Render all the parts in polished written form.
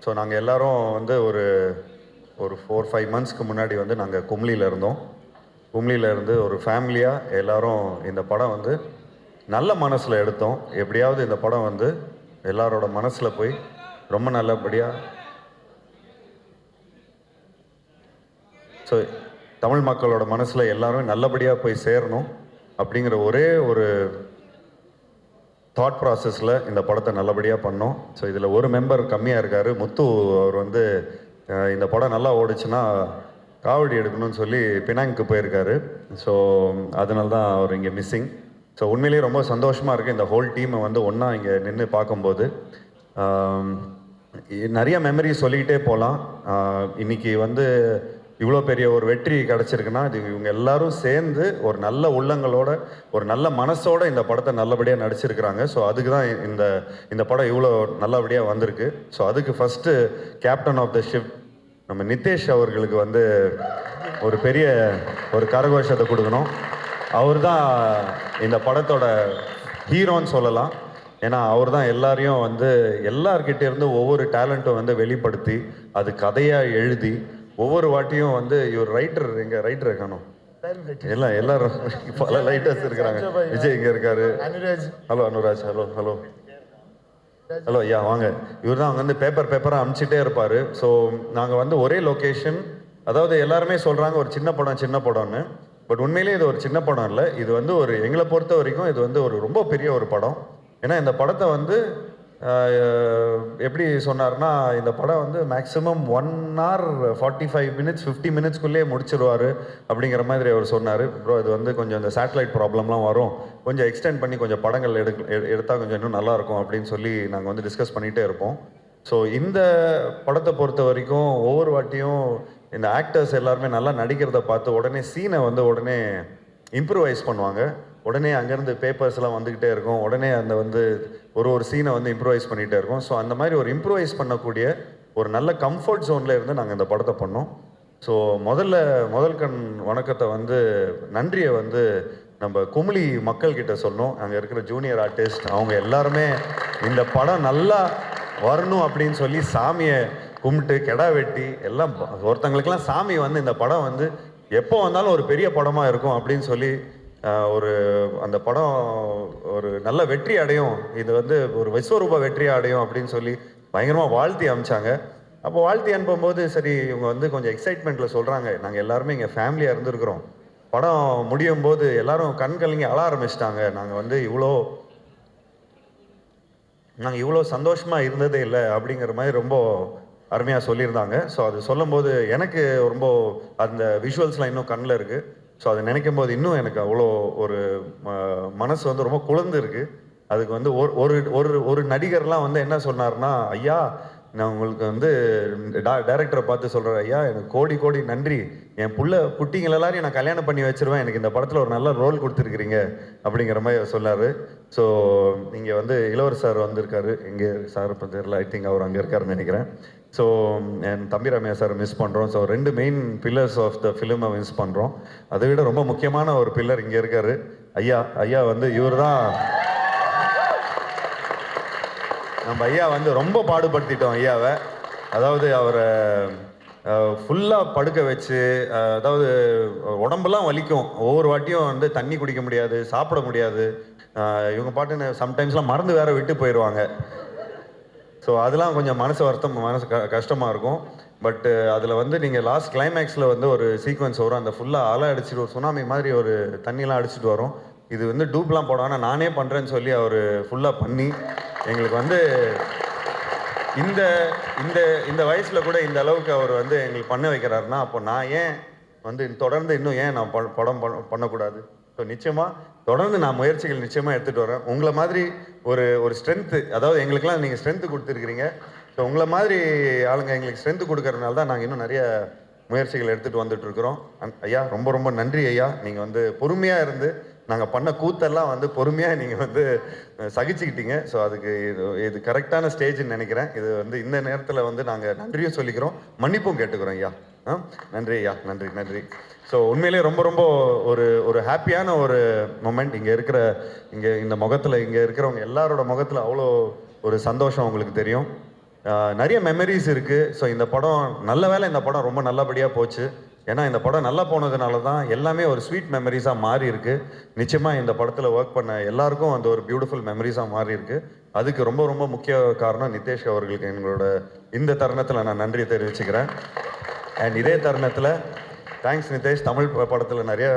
So நாங்கள் எல்லாரும் வந்து ஒரு 4-5 மந்த்ஸ்க்கு முன்னாடி வந்து நாங்கள் கும்ளியில் இருந்தோம். கும்ளியில் இருந்து ஒரு ஃபேமிலியாக எல்லாரும் இந்த படம் வந்து நல்ல மனசில் எடுத்தோம். எப்படியாவது இந்த படம் வந்து எல்லாரோட மனசில் போய் ரொம்ப நல்லபடியாக, ஸோ தமிழ் மக்களோட மனசில் எல்லாரும் நல்லபடியாக போய் சேரணும் அப்படிங்கிற ஒரே ஒரு தாட் ப்ராசஸில் இந்த படத்தை நல்லபடியாக பண்ணோம். ஸோ இதில் ஒரு மெம்பர் கம்மியாக இருக்கார், முத்து. அவர் வந்து இந்த படம் நல்லா ஓடிச்சுன்னா காவடி எடுக்கணும்னு சொல்லி பினாங்க்கு போயிருக்காரு. ஸோ அதனால தான் அவர் இங்கே மிஸ்ஸிங். ஸோ உண்மையிலேயே ரொம்ப சந்தோஷமாக இருக்குது இந்த ஹோல் டீமை வந்து ஒன்றா இங்கே நின்று பார்க்கும்போது. நிறைய மெமரி சொல்லிக்கிட்டே போகலாம். இன்றைக்கி வந்து இவ்வளோ பெரிய ஒரு வெற்றி கிடச்சிருக்குன்னா இது இவங்க எல்லாரும் சேர்ந்து ஒரு நல்ல உள்ளங்களோட ஒரு நல்ல மனசோட இந்த படத்தை நல்லபடியாக நடிச்சிருக்கிறாங்க. ஸோ அதுக்கு தான் இந்த படம் இவ்வளோ நல்லபடியாக வந்திருக்கு. ஸோ அதுக்கு first captain of the ship நம்ம நிதேஷ் அவர்களுக்கு வந்து ஒரு பெரிய ஒரு கரகோஷத்தை கொடுக்கணும். அவர் தான் இந்த படத்தோட ஹீரோன்னு சொல்லலாம். ஏன்னா அவர் தான் எல்லாரையும் வந்து எல்லார்கிட்ட இருந்து ஒவ்வொரு டேலண்ட்டும் வந்து வெளிப்படுத்தி அது கதையாக எழுதி ஒவ்வொரு வாட்டியும் வந்து இவர் ரைட்டர், எங்கள் ரைட்டரை காணும் எல்லாரும் பல ரைட்டர்ஸ் இருக்கிறாங்க. விஜய் இங்கே இருக்காரு. ஹலோ அனுராஜ். ஹலோ ஐயா வாங்க. இவர் தான் அவங்க வந்து பேப்பராக அனுப்பிச்சிட்டே இருப்பார். ஸோ நாங்கள் வந்து ஒரே லொக்கேஷன், அதாவது எல்லாருமே சொல்கிறாங்க ஒரு சின்ன படம்னு. பட் உண்மையிலேயே இது ஒரு சின்ன படம் இல்லை. இது வந்து ஒரு எங்களை பொறுத்த வரைக்கும் இது வந்து ஒரு ரொம்ப பெரிய ஒரு படம். ஏன்னா இந்த படத்தை வந்து எப்படி சொன்னார்னா, இந்த படம் வந்து மேக்ஸிமம் 1 hour 45 minutes 50 minutesக்குள்ளேயே முடிச்சிருவார் அப்படிங்கிற மாதிரி அவர் சொன்னார். அப்புறம் இது வந்து கொஞ்சம் இந்த சேட்டலைட் ப்ராப்ளம்லாம் வரும், கொஞ்சம் எக்ஸ்டெண்ட் பண்ணி கொஞ்சம் படங்கள் எடுத்தால் கொஞ்சம் இன்னும் நல்லாயிருக்கும் அப்படின்னு சொல்லி நாங்கள் வந்து டிஸ்கஸ் பண்ணிகிட்டே இருப்போம். ஸோ இந்த படத்தை பொறுத்த வரைக்கும் ஒவ்வொரு வாட்டியும் இந்த ஆக்டர்ஸ் எல்லாருமே நல்லா நடிக்கிறத பார்த்து உடனே சீனை வந்து உடனே இம்ப்ரூவைஸ் பண்ணுவாங்க. உடனே அங்கேருந்து பேப்பர்ஸ்லாம் வந்துக்கிட்டே இருக்கும். உடனே அந்த வந்து ஒரு சீனை வந்து இம்ப்ரூவைஸ் பண்ணிகிட்டே இருக்கும். ஸோ அந்த மாதிரி ஒரு இம்ப்ரூவைஸ் பண்ணக்கூடிய ஒரு நல்ல கம்ஃபர்ட் ஜோனில் இருந்து நாங்கள் இந்த படத்தை பண்ணோம். ஸோ முதல் கண் வணக்கத்தை வந்து நன்றியை வந்து நம்ம கும்ளி மக்கள்கிட்ட சொன்னோம். அங்கே இருக்கிற ஜூனியர் ஆர்டிஸ்ட் அவங்க எல்லாருமே இந்த படம் நல்லா வரணும் அப்படின்னு சொல்லி சாமியை கும்பிட்டு கெடா வெட்டி எல்லாம் ஒருத்தங்களுக்கெல்லாம் சாமி வந்து இந்த படம் வந்து எப்போ வந்தாலும் ஒரு பெரிய படமாக இருக்கும் அப்படின்னு சொல்லி அந்த படம் ஒரு நல்ல வெற்றி அடையும், இது வந்து ஒரு விஸ்வரூப வெற்றி அடையும் அப்படின்னு சொல்லி பயங்கரமாக வாழ்த்தி அனுப்பிச்சாங்க. அப்போ வாழ்த்தி அனுப்பும்போது சரி இவங்க வந்து கொஞ்சம் எக்ஸைட்மெண்ட்டில் சொல்கிறாங்க, நாங்கள் எல்லாருமே இங்கே ஃபேமிலியாக இருந்திருக்கிறோம், படம் முடியும் போது எல்லாரும் கண் கலங்கி அழ ஆரம்பிச்சிட்டாங்க, நாங்கள் வந்து இவ்வளோ சந்தோஷமாக இருந்ததே இல்லை அப்படிங்கிற மாதிரி ரொம்ப அருமையாக சொல்லியிருந்தாங்க. ஸோ அது சொல்லும்போது எனக்கு ரொம்ப அந்த விஷுவல்ஸ்லாம் இன்னும் கண்ணில் இருக்குது. ஸோ அதை நினைக்கும் போது இன்னும் எனக்கு அவ்வளோ ஒரு மனசு வந்து ரொம்ப குளிர்ந்து இருக்குது. அதுக்கு வந்து ஒரு நடிகர்லாம் வந்து என்ன சொன்னார்னா, ஐயா நான் உங்களுக்கு வந்து டைரக்டரை பார்த்து சொல்கிறேன், ஐயா எனக்கு கோடி நன்றி, என் குட்டிங்கள் எல்லாரையும் நான் கல்யாணம் பண்ணி வச்சிருவேன், எனக்கு இந்த படத்தில் ஒரு நல்ல ரோல் கொடுத்துருக்குறீங்க அப்படிங்கிற மாதிரி சொன்னார். ஸோ இங்கே வந்து இளவர் சார் வந்திருக்காரு, இங்கே சார் இப்போ தெரியல, ஐ திங்க் அவர் அங்கே இருக்காருன்னு நினைக்கிறேன். ஸோ என் தம்பி ரம்யா சார் மிஸ் பண்ணுறோம். So 2 main pillars of the ஃபிலிமை மிஸ் பண்ணுறோம். அதை விட ரொம்ப முக்கியமான ஒரு பில்லர் இங்கே இருக்கார் ஐயா வந்து இவர் தான் நம்ம ஐயா வந்து ரொம்ப பாடுபடுத்திட்டோம் ஐயாவை. அதாவது அவரை ஃபுல்லாக படுக்க வச்சு, அதாவது உடம்பெல்லாம் வலிக்கும், ஒவ்வொரு வாட்டியும் வந்து தண்ணி குடிக்க முடியாது, சாப்பிட முடியாது, இவங்க பாட்டுன்னு சம்டைம்ஸ்லாம் மறந்து வேற விட்டு போயிடுவாங்க. ஸோ அதெல்லாம் கொஞ்சம் மனசு கஷ்டமாக இருக்கும். பட்டு அதில் வந்து நீங்கள் லாஸ்ட் கிளைமேக்ஸில் வந்து ஒரு சீக்வன்ஸ் வரும், அந்த ஃபுல்லாக அலை அடிச்சுட்டு ஒரு சுனாமி மாதிரி ஒரு தண்ணியெலாம் அடிச்சுட்டு வரும். இது வந்து டூப்லாம் போடாமல் நானே பண்ணுறேன்னு சொல்லி அவர் ஃபுல்லாக பண்ணி எங்களுக்கு வந்து இந்த வயசில் கூட இந்த அளவுக்கு அவர் வந்து எங்களுக்கு பண்ண வைக்கிறாருன்னா, அப்போ நான் ஏன் வந்து தொடர்ந்து இன்னும் ஏன் நான் படம் பண்ணக்கூடாது? ஸோ நிச்சயமாக தொடர்ந்து நான் முயற்சிகள் நிச்சயமாக எடுத்துகிட்டு வரேன். உங்களை மாதிரி ஒரு ஸ்ட்ரென்த்து, அதாவது எங்களுக்கெல்லாம் நீங்கள் ஸ்ட்ரென்த்து கொடுத்துருக்கிறீங்க. ஸோ உங்களை மாதிரி ஆளுங்க எங்களுக்கு ஸ்ட்ரென்த்து கொடுக்கறதுனால தான் நாங்கள் இன்னும் நிறைய முயற்சிகள் எடுத்துகிட்டு வந்துட்டுருக்குறோம். ஐயா ரொம்ப நன்றி ஐயா. நீங்கள் வந்து பொறுமையாக இருந்து நாங்கள் பண்ண கூத்தெல்லாம் வந்து பொறுமையாக நீங்கள் வந்து சகிச்சுக்கிட்டீங்க. ஸோ அதுக்கு இது கரெக்டான ஸ்டேஜ்னு நினைக்கிறேன். இது வந்து இந்த நேரத்தில் வந்து நாங்கள் நன்றியும் சொல்லிக்கிறோம், மன்னிப்பும் கேட்டுக்கிறோம் ஐயா. நன்றி ஐயா, நன்றி. ஸோ உண்மையிலே ரொம்ப ஒரு ஹாப்பியான ஒரு மொமெண்ட். இங்கே இந்த முகத்தில் இங்கே இருக்கிறவங்க எல்லாரோட முகத்தில் அவ்வளோ ஒரு சந்தோஷம் உங்களுக்கு தெரியும். நிறைய மெமரிஸ் இருக்குது. ஸோ இந்த படம் நல்ல வேளை இந்த படம் ரொம்ப நல்லபடியாக போச்சு. ஏன்னா இந்த படம் நல்லா போனதுனால தான் எல்லாமே ஒரு ஸ்வீட் மெமரிஸாக மாறி இருக்கு. நிச்சயமாக இந்த படத்தில் ஒர்க் பண்ண எல்லாருக்கும் அந்த ஒரு பியூட்டிஃபுல் மெமரிஸாக மாறி இருக்கு. அதுக்கு ரொம்ப ரொம்ப முக்கிய காரணம் நிதேஷ் அவர்களுக்கு எங்களோட இந்த தருணத்தில் நான் நன்றி தெரிவிச்சுக்கிறேன். அண்ட் இதே தருணத்தில் தேங்க்ஸ் நிதேஷ். தமிழ் படத்தில் நிறைய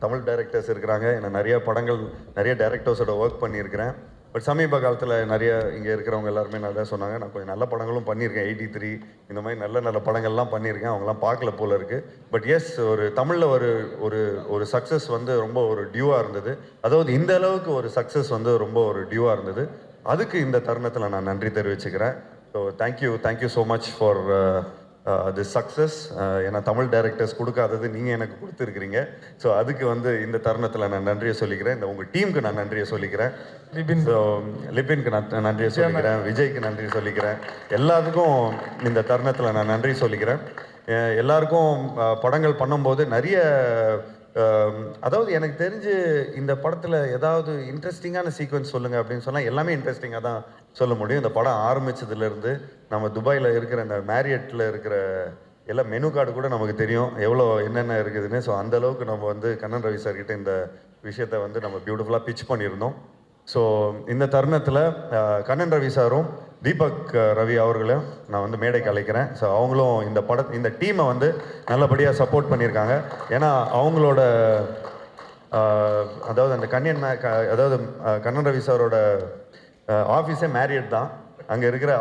தமிழ் டைரக்டர்ஸ் இருக்கிறாங்க. நான் நிறைய படங்கள் நிறைய டைரக்டர்ஸோட ஒர்க் பண்ணியிருக்கிறேன். பட் சமீப காலத்தில் நிறைய இங்கே இருக்கிறவங்க எல்லாருமே நல்லா சொன்னாங்க. நான் கொஞ்சம் நல்ல படங்களும் பண்ணியிருக்கேன். 83 இந்த மாதிரி நல்ல நல்ல படங்கள்லாம் பண்ணியிருக்கேன். அவங்களாம் பார்க்கல போல இருக்குது. பட் எஸ், ஒரு தமிழில் ஒரு ஒரு ஒரு சக்ஸஸ் வந்து ரொம்ப ஒரு டியூவாக இருந்தது. அதாவது இந்த அளவுக்கு ஒரு சக்ஸஸ் வந்து ரொம்ப ஒரு டியூவாக இருந்தது. அதுக்கு இந்த தருணத்தில் நான் நன்றி தெரிவிச்சுக்கிறேன். So thank you so much for the success. ஏன்னா தமிழ் டைரக்டர்ஸ் கொடுக்காதது நீங்கள் எனக்கு கொடுத்துருக்கிறீங்க. ஸோ அதுக்கு வந்து இந்த தருணத்தில் நான் நன்றியை சொல்லிக்கிறேன். இந்த உங்கள் டீமுக்கு நான் நன்றியை சொல்லிக்கிறேன். லிபினுக்கு நான் நன்றியை சொல்லிக்கிறேன். விஜய்க்கு நன்றி சொல்லிக்கிறேன். எல்லாத்துக்கும் இந்த தருணத்தில் நான் நன்றி சொல்லிக்கிறேன். எல்லாருக்கும் படங்கள் பண்ணும்போது நிறைய அதாவது எனக்கு தெரிஞ்சு இந்த படத்தில் ஏதாவது இன்ட்ரெஸ்டிங்கான சீக்வன்ஸ் சொல்லுங்கள் அப்படின்னு சொன்னால் எல்லாமே இன்ட்ரெஸ்டிங்காக தான் சொல்ல முடியும். இந்த படம் ஆரம்பித்ததுலேருந்து நம்ம துபாயில் இருக்கிற இந்த மேரியட்டில் இருக்கிற எல்லா மெனு கார்டு கூட நமக்கு தெரியும் எவ்வளோ என்னென்ன இருக்குதுன்னு. ஸோ அந்தளவுக்கு நம்ம வந்து கண்ணன் ரவி சார்கிட்ட இந்த விஷயத்தை வந்து நம்ம பியூட்டிஃபுல்லாக பிச் பண்ணியிருந்தோம். ஸோ இந்த தருணத்தில் கண்ணன் ரவி சாரும் தீபக் ரவி அவர்களையும் நான் வந்து மேடைக்கு அழைக்கிறேன். ஸோ அவங்களும் இந்த டீமை வந்து நல்லபடியாக சப்போர்ட் பண்ணியிருக்காங்க. ஏன்னா அவங்களோட அதாவது அந்த அதாவது கண்ணன் ரவி சாரோட ஆஃபீஸே மேரியட் தான். அங்கே இருக்கிற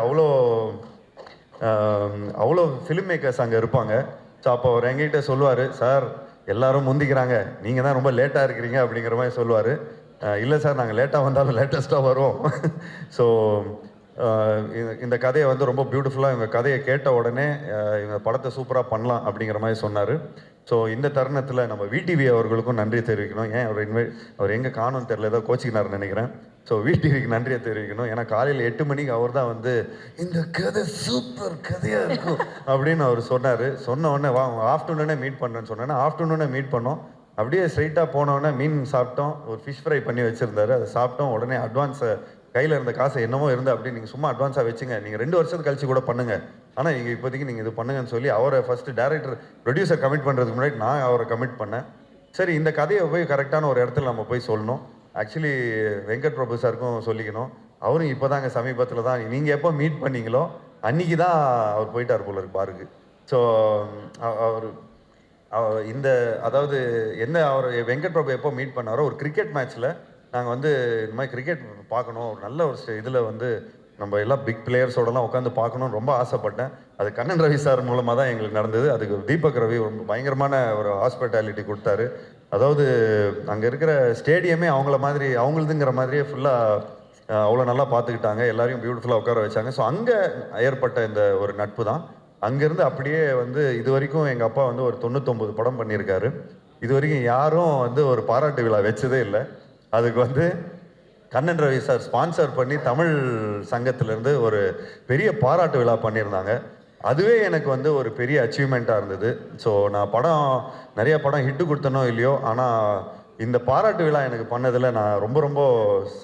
அவ்வளோ ஃபிலிம் மேக்கர்ஸ் அங்கே இருப்பாங்க. ஸோ அப்போ அவர் எங்ககிட்ட சொல்லுவார், சார் எல்லாரும் முந்திக்கிறாங்க, நீங்கள் தான் ரொம்ப லேட்டாக இருக்கிறீங்க அப்படிங்கிற மாதிரி சொல்லுவார். இல்லை சார், நாங்கள் லேட்டாக வந்தாலும் லேட்டஸ்ட்டாக வரோம். ஸோ இந்த கதையை வந்து ரொம்ப பியூட்டிஃபுல்லாக இவங்க கதையை கேட்ட உடனே இவங்க படத்தை சூப்பராக பண்ணலாம் அப்படிங்கிற மாதிரி சொன்னார். ஸோ இந்த தருணத்தில் நம்ம விடிவி அவர்களுக்கும் நன்றி தெரிவிக்கணும். ஏன் அவர் எங்கே காணும்னு தெரியல, ஏதோ கோச்சிக்கினார்னு நினைக்கிறேன். ஸோ விடிவிக்கு நன்றியை தெரிவிக்கணும். ஏன்னா காலையில் 8 மணிக்கு அவர் தான் வந்து இந்த கதை சூப்பர் கதையாக இருக்கும் அப்படின்னு அவர் சொன்னார். சொன்ன உடனே ஆஃப்டர்நூனே மீட் பண்ணுறேன்னு சொன்னேன்னா ஆஃப்டர்நூனே மீட் பண்ணோம். அப்படியே ஸ்ட்ரைட்டாக போனோடனே மீன் சாப்பிட்டோம். ஒரு ஃபிஷ் ஃப்ரை பண்ணி வச்சுருந்தாரு, அதை சாப்பிட்டோம். உடனே அட்வான்ஸை கையில் இருந்த காசை என்னமோ இருந்து அப்படி நீங்கள் சும்மா அட்வான்ஸாக வச்சுங்க, நீங்கள் 2 வருஷத்துக்கு கழிச்சு கூட பண்ணுங்கள், ஆனால் நீங்கள் இப்போதைக்கு நீங்கள் இது பண்ணுங்கன்னு சொல்லி அவரை ஃபஸ்ட்டு ப்ரொடியூசர் கமிட் பண்ணுறதுக்கு முன்னாடி நான் அவரை கமிட் பண்ணேன். சரி, இந்த கதையை போய் கரெக்டான ஒரு இடத்துல நம்ம போய் சொல்லணும். ஆக்சுவலி வெங்கட் பிரபு சாருக்கும் சொல்லிக்கணும். அவரும் இப்போ தாங்க சமீபத்தில் தான் நீங்கள் எப்போ மீட் பண்ணீங்களோ அன்றைக்கி தான் அவர் போயிட்டார் போல இருக்கு பாருக்கு. ஸோ இந்த அதாவது என்ன அவர் வெங்கட் பிரபு எப்போ மீட் பண்ணாரோ ஒரு கிரிக்கெட் மேட்ச்சில் நாங்கள் வந்து இந்த மாதிரி கிரிக்கெட் பார்க்கணும், ஒரு நல்ல ஒரு இதில் வந்து நம்ம எல்லாம் பிக் பிளேயர்ஸோடலாம் உட்காந்து பார்க்கணுன்னு ரொம்ப ஆசைப்பட்டேன். அது கண்ணன் ரவி சார் மூலமாக தான் எங்களுக்கு நடந்தது. அதுக்கு தீபக் ரவி ரொம்ப பயங்கரமான ஒரு ஹாஸ்பிட்டாலிட்டி கொடுத்தாரு. அதாவது அங்கே இருக்கிற ஸ்டேடியமே அவங்களதுங்கிற மாதிரியே ஃபுல்லாக அவ்வளோ நல்லா பார்த்துக்கிட்டாங்க. எல்லாரையும் பியூட்டிஃபுல்லாக உட்கார வச்சாங்க. ஸோ அங்கே ஏற்பட்ட இந்த ஒரு நட்பு தான். அங்கேருந்து அப்படியே வந்து இது வரைக்கும் எங்கள் அப்பா வந்து ஒரு 99 படம் பண்ணியிருக்காரு. இது வரைக்கும் யாரும் வந்து ஒரு பாராட்டு விழா வச்சதே இல்லை. அதுக்கு வந்து கண்ணன் ரவி சார் ஸ்பான்சர் பண்ணி தமிழ் சங்கத்திலேருந்து ஒரு பெரிய பாராட்டு விழா பண்ணியிருந்தாங்க. அதுவே எனக்கு வந்து ஒரு பெரிய அச்சீவ்மெண்ட்டாக இருந்தது. ஸோ நான் நிறைய படம் ஹிட்டு கொடுத்தனோ இல்லையோ, ஆனால் இந்த பாராட்டு விழா எனக்கு பண்ணதில் நான் ரொம்ப ரொம்ப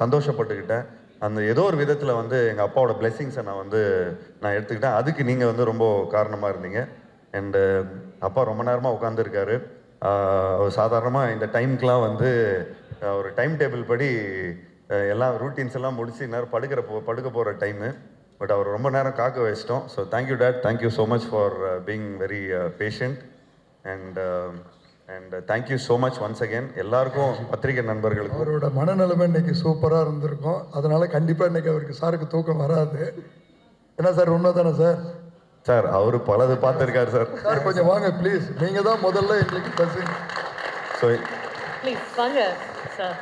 சந்தோஷப்பட்டுக்கிட்டேன். அந்த ஏதோ ஒரு விதத்தில் வந்து எங்கள் அப்பாவோட பிளெஸிங்ஸை நான் எடுத்துக்கிட்டேன். அதுக்கு நீங்கள் வந்து ரொம்ப காரணமாக இருந்தீங்க. அண்டு அப்பா ரொம்ப நேரமாக உட்காந்துருக்காரு. அவர் சாதாரணமாக இந்த டைமுக்கெலாம் வந்து ஒரு டைம் டேபிள் படி எல்லாம் ரூட்டீன்ஸ் எல்லாம் முடிச்சு நேரம் படுக்க போகிற டைமு. பட் அவர் ரொம்ப நேரம் காக்க வச்சிட்டோம். So thank you date, thank you so much for being very patient. And thank you so much once again எல்லாருக்கும், பத்திரிகை நண்பர்களுக்கு. அவரோட மனநிலைமை இன்னைக்கு சூப்பராக இருந்திருக்கும். அதனால கண்டிப்பாக இன்னைக்கு அவருக்கு சாருக்கு தூக்கம் வராது. என்ன சார், உண்மை தானே சார்? சார் அவரு பலது பார்த்துருக்காரு சார். சார் கொஞ்சம் வாங்க ப்ளீஸ், நீங்கள் தான் முதல்ல எங்களுக்கு பசி. ஸோ ப்ளீஸ் வாங்க sir.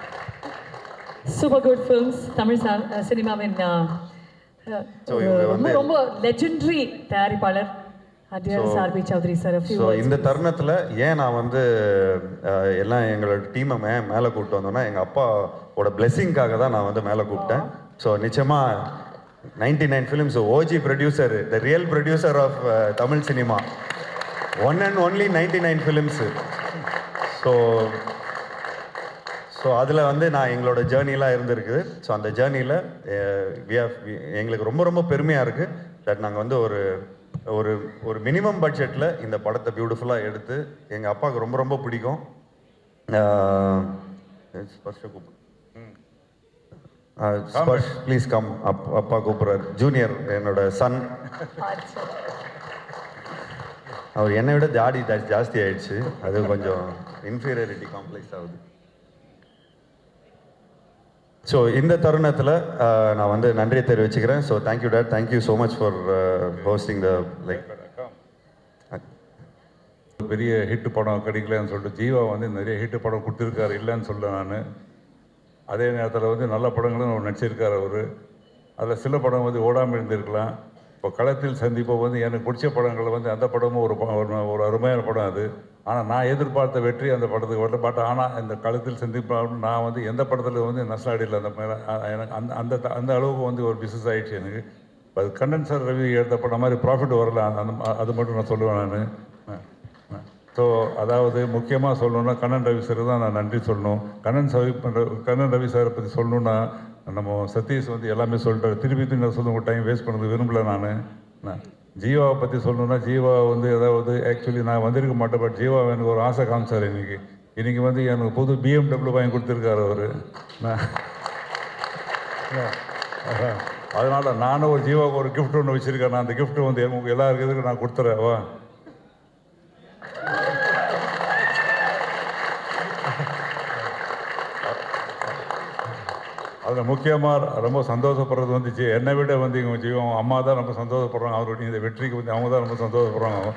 Super good films Tamil சினிமாவின் ரொம்ப ரொம்ப லெஜெண்டரி தயாரிப்பாளர் சார்பி சௌத்ரி சார். ஸோ இந்த தருணத்தில் ஏன் நான் வந்து எல்லாம் எங்களோட டீமை மேலே கூப்பிட்டு வந்தோன்னா எங்கள் அப்பாவோட பிளெஸிங்காக தான் நான் வந்து மேலே கூப்பிட்டேன். ஸோ நிச்சயமாக 99 films OG producer, the real producer of Tamil cinema, one and only 99 films. So அதில் வந்து நான் எங்களோட ஜேர்னிலாம் இருந்திருக்குது. ஸோ அந்த ஜேர்னியில் எங்களுக்கு ரொம்ப ரொம்ப பெருமையாக இருக்குது. தட் நாங்கள் வந்து ஒரு ஒரு ஒரு மினிமம் பட்ஜெட்டில் இந்த படத்தை பியூட்டிஃபுல்லாக எடுத்து எங்கள் அப்பாவுக்கு ரொம்ப ரொம்ப பிடிக்கும். Sparsh please come. அப்பா கூப்பிட்றாரு. ஜூனியர் என்னோட சன். அவர் என்னை விட ஜாஸ்தி ஆயிடுச்சு. அது கொஞ்சம் இன்ஃபீரியாரிட்டி காம்ப்ளெக்ஸ் ஆகுது. ஸோ இந்த தருணத்தில் நான் வந்து நன்றியை தெரிவிச்சுக்கிறேன். So thank you date, thank you so much for hosting the like. பெரிய ஹிட் படம் கிடைக்கலன்னு சொல்லிட்டு ஜீவா வந்து நிறைய ஹிட் படம் கொடுத்துருக்காரு, இல்லைன்னு சொல்ல நான். அதே நேரத்தில் வந்து நல்ல படங்களும் அவர் நடிச்சிருக்கார் அவர். அதில் சில படம் வந்து ஓடாமல் இருந்திருக்கலாம். இப்போ களத்தில் சந்திப்போ வந்து எனக்கு பிடிச்ச படங்கள் வந்து அந்த படமும் ஒரு அருமையான படம் அது. ஆனால் நான் எதிர்பார்த்த வெற்றி அந்த படத்துக்கு வரல. பட் ஆனால் இந்த களத்தில் சந்திப்பாக நான் வந்து எந்த படத்தில் வந்து நஷ்டாடியில் அந்த மேலே எனக்கு அந்த அந்த அளவுக்கு வந்து ஒரு பிஸ்னஸ் ஆகிடுச்சு எனக்கு. அது கண்ணன் சார் ரவி எடுத்த படம் மாதிரி ப்ராஃபிட் வரல, அந்த அது மட்டும் நான் சொல்லுவேன் நான். ஸோ அதாவது முக்கியமாக சொல்லணுன்னா கண்ணன் ரவி சார் தான் நான் நன்றி சொல்லணும். கண்ணன் ரவி சாரை பற்றி சொல்லணுன்னா நம்ம சதீஷ் வந்து எல்லாமே சொல்லிட்டாரு. திருப்பி நான் சொல்ல டைம் வேஸ்ட் பண்ணது விரும்பலை நான். ஜீவாவை பற்றி சொல்லணுன்னா ஜீவா வந்து அதாவது ஆக்சுவலி நான் வந்திருக்க மாட்டேன். பட் ஜீவா எனக்கு ஒரு ஆசை காமிச்சார். இன்றைக்கி வந்து எனக்கு புது BMW வாங்கி கொடுத்துருக்காரு அவர். அதனால் நானும் ஒரு ஜீவாவுக்கு ஒரு கிஃப்ட் ஒன்று வச்சுருக்கேன். நான் அந்த கிஃப்ட்டு வந்து எல்லாருக்கும் நான் கொடுத்துறேன். வா. அதில் முக்கியமாக ரொம்ப சந்தோஷப்படுறது வந்து என்னை விட வந்து இவங்க ஜீவம் அம்மா தான் ரொம்ப சந்தோஷப்படுறாங்க. அவருடைய இந்த வெற்றிக்கு வந்து அவங்க தான் ரொம்ப சந்தோஷப்படுறாங்க.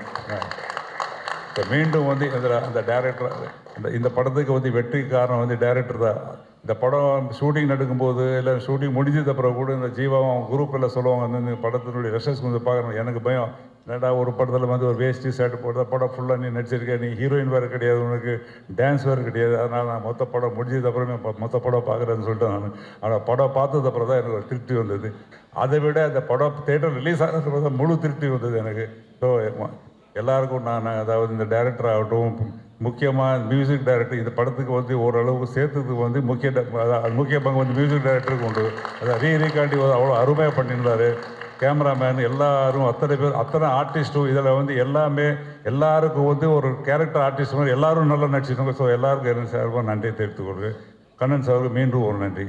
இப்போ மீண்டும் வந்து இதில் அந்த டைரக்டர் இந்த படத்துக்கு வந்து வெற்றி காரணம் வந்து டைரக்டர் தான். இந்த படம் ஷூட்டிங் நடக்கும்போது இல்லை ஷூட்டிங் முடிஞ்சது அப்புறம் கூட இந்த ஜீவாவும் அவங்க குரூப்பில் சொல்லுவாங்க வந்து இந்த படத்தினுடைய ரெசர்ஸ் கொஞ்சம் பார்க்கணும். எனக்கு பயம், என்னடா ஒரு படத்தில் வந்து ஒரு வேஷ்டி ஷர்ட் போடுற படம் ஃபுல்லாக நீ நடிச்சிருக்க, நீ ஹீரோயின் வேறு கிடையாது, உனக்கு டான்ஸ் வேறு கிடையாது. அதனால் நான் மொத்த படம் முடிஞ்சது அப்புறமே மொத்த படம் பார்க்குறேன்னு சொல்லிட்டு நான். ஆனால் படம் பார்த்தது அப்புறம் தான் எனக்கு ஒரு திருப்தி வந்தது. அதை விட அந்த படம் தேட்டர் ரிலீஸ் ஆகிறதுக்கு தான் முழு திருப்தி வந்தது எனக்கு. ஸோ எல்லாருக்கும் நான் அதாவது இந்த டைரக்டர் ஆகட்டும், முக்கியமாக மியூசிக் டைரக்டர் இந்த படத்துக்கு வந்து ஓரளவுக்கு சேர்த்ததுக்கு வந்து முக்கிய பங்கு வந்து மியூசிக் டைரக்டருக்கு உண்டு. அதை ரீகாண்டி அவ்வளோ அருமையாக பண்ணியிருந்தார். கேமராமேன் எல்லாரும் அத்தனை பேர், அத்தனை ஆர்டிஸ்ட்டும் இதில் வந்து எல்லாருக்கும் வந்து ஒரு கேரக்டர் ஆர்டிஸ்ட் மாதிரி எல்லாரும் நல்லா நடிச்சிருக்காங்க. ஸோ எல்லாருக்கும் என்ன சார்பாக நன்றி தெரிவித்துக் கொள்கிறேன். கண்ணன் சாருக்கு மீண்டும் ஒரு நன்றி.